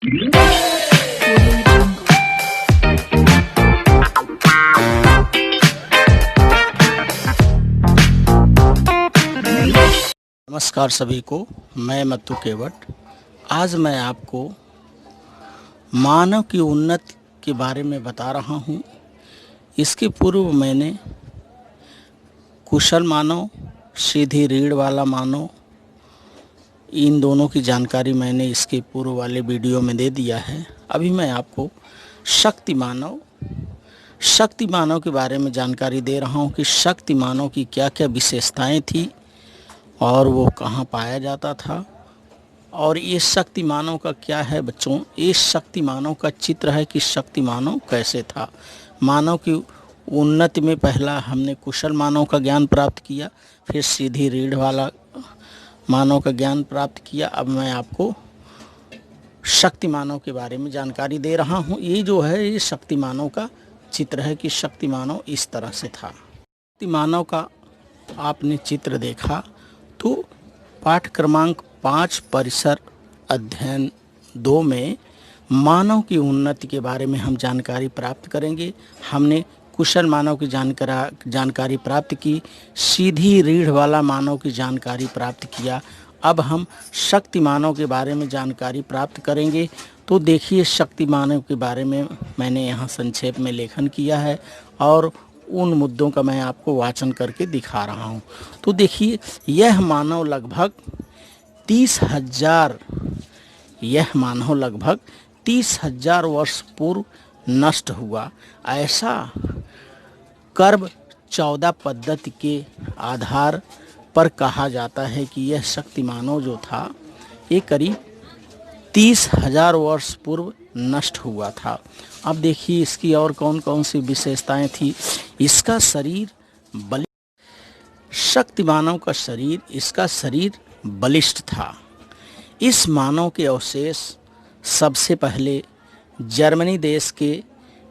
नमस्कार सभी को, मैं मत्तू केवट। आज मैं आपको मानव की उन्नति के बारे में बता रहा हूँ। इसके पूर्व मैंने कुशल मानव, सीधी रीढ़ वाला मानव, इन दोनों की जानकारी मैंने इसके पूर्व वाले वीडियो में दे दिया है। अभी मैं आपको शक्ति मानव के बारे में जानकारी दे रहा हूँ कि शक्ति मानव की क्या क्या विशेषताएं थी और वो कहाँ पाया जाता था। और ये शक्ति मानव का क्या है बच्चों, ये शक्ति मानव का चित्र है कि शक्ति मानव कैसे था। मानव की उन्नति में पहला हमने कुशल मानव का ज्ञान प्राप्त किया, फिर सीधी रीढ़ वाला मानव का ज्ञान प्राप्त किया। अब मैं आपको शक्ति मानव के बारे में जानकारी दे रहा हूँ। ये जो है ये शक्ति मानव का चित्र है कि शक्ति मानव इस तरह से था। शक्ति मानव का आपने चित्र देखा तो पाठ क्रमांक 5 परिसर अध्ययन 2 में मानव की उन्नति के बारे में हम जानकारी प्राप्त करेंगे। हमने कुशल मानव की जानकारी प्राप्त की, सीधी रीढ़ वाला मानव की जानकारी प्राप्त किया। अब हम शक्ति मानव के बारे में जानकारी प्राप्त करेंगे। तो देखिए, शक्ति मानव के बारे में मैंने यहाँ संक्षेप में लेखन किया है और उन मुद्दों का मैं आपको वाचन करके दिखा रहा हूँ। तो देखिए, यह मानव लगभग 30,000 वर्ष पूर्व नष्ट हुआ। ऐसा कर्ब 14 पद्धति के आधार पर कहा जाता है कि यह शक्ति मानव जो था ये करीब 30,000 वर्ष पूर्व नष्ट हुआ था। अब देखिए इसकी और कौन कौन सी विशेषताएं थी। इसका शरीर शक्ति मानव का शरीर, इसका शरीर बलिष्ठ था। इस मानव के अवशेष सबसे पहले जर्मनी देश के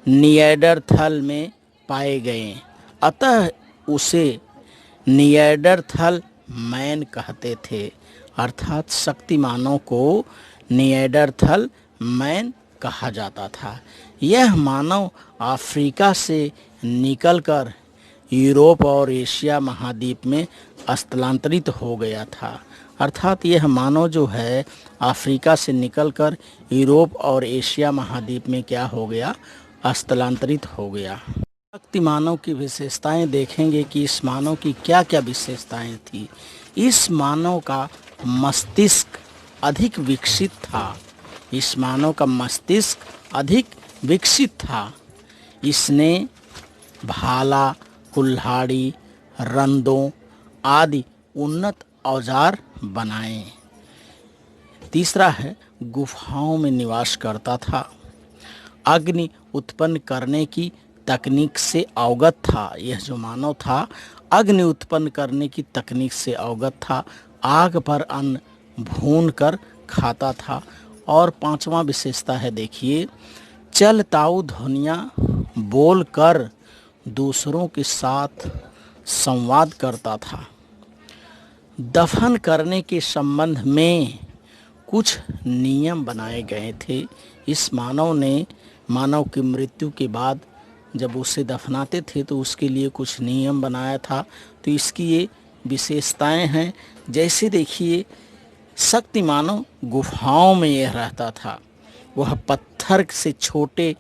निएंडरथल में पाए गए, अतः उसे निएंडरथल मैन कहते थे। अर्थात शक्ति मानव को निएंडरथल मैन कहा जाता था। यह मानव अफ्रीका से निकलकर यूरोप और एशिया महाद्वीप में स्थलांतरित हो गया था। अर्थात यह मानव जो है अफ्रीका से निकलकर यूरोप और एशिया महाद्वीप में क्या हो गया, स्थलांतरित हो गया। शक्ति मानव की विशेषताएं देखेंगे कि इस मानव की क्या क्या विशेषताएं थी। इस मानव का मस्तिष्क अधिक विकसित था। इस मानव का मस्तिष्क अधिक विकसित था। इसने भाला, कुल्हाड़ी, रंदों आदि उन्नत औजार बनाए। तीसरा है, गुफाओं में निवास करता था। अग्नि उत्पन्न करने की तकनीक से अवगत था। यह जो मानव था अग्नि उत्पन्न करने की तकनीक से अवगत था। आग पर अन्न भून कर खाता था। और 5वां विशेषता है, देखिए, चलताऊ ध्वनियाँ बोलकर दूसरों के साथ संवाद करता था। दफन करने के संबंध में कुछ नियम बनाए गए थे। इस मानव की मृत्यु के बाद जब उसे दफनाते थे तो उसके लिए कुछ नियम बनाया था। तो इसकी ये विशेषताएं हैं। जैसे देखिए, शक्ति मानव गुफाओं में यह रहता था। वह पत्थर से छोटे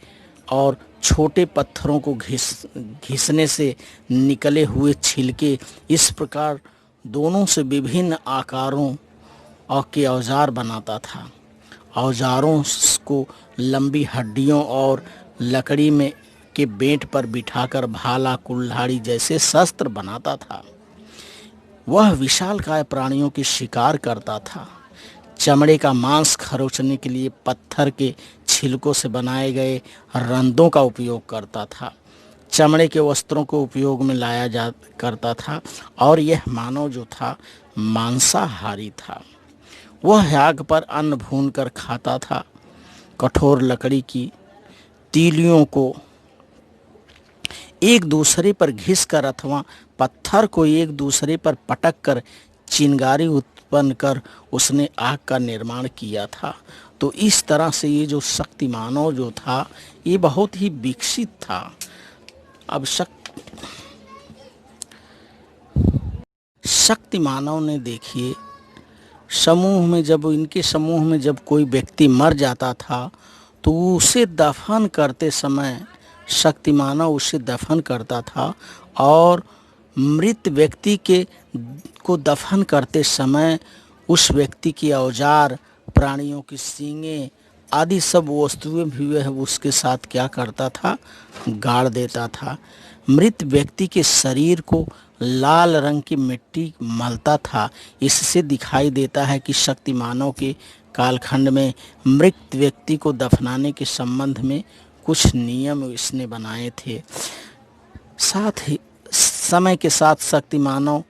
पत्थरों को घिसने से निकले हुए छिलके, इस प्रकार दोनों से विभिन्न आकारों के औजार बनाता था। औजारों को लंबी हड्डियों और लकड़ी में के बेंट पर बिठाकर भाला, कुल्हाड़ी जैसे शस्त्र बनाता था। वह विशालकाय प्राणियों की शिकार करता था। चमड़े का मांस खरोचने के लिए पत्थर के छिलकों से बनाए गए रंदों का उपयोग करता था। चमड़े के वस्त्रों को उपयोग में लाया करता था। और यह मानव जो था मांसाहारी था। वह आग पर अन्न भूनकर खाता था। कठोर लकड़ी की तीलियों को एक दूसरे पर घिसकर अथवा पत्थर को एक दूसरे पर पटक कर चिंगारी उत्पन्न कर उसने आग का निर्माण किया था। तो इस तरह से ये जो शक्ति मानव जो था ये बहुत ही विकसित था। अब शक्ति मानव ने देखिए इनके समूह में जब कोई व्यक्ति मर जाता था तो उसे दफन करते समय शक्ति मानव उसे दफन करता था, और मृत व्यक्ति को दफन करते समय उस व्यक्ति की औजार, प्राणियों की सींगें आदि सब वस्तुएं भी वह उसके साथ क्या करता था, गाड़ देता था। मृत व्यक्ति के शरीर को लाल रंग की मिट्टी मलता था। इससे दिखाई देता है कि शक्ति मानव के कालखंड में मृत व्यक्ति को दफनाने के संबंध में कुछ नियम इसने बनाए थे। साथ ही समय के साथ शक्ति मानव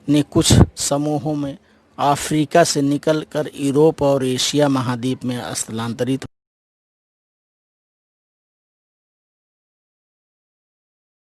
ने कुछ समूहों में अफ्रीका से निकलकर यूरोप और एशिया महाद्वीप में स्थलांतरित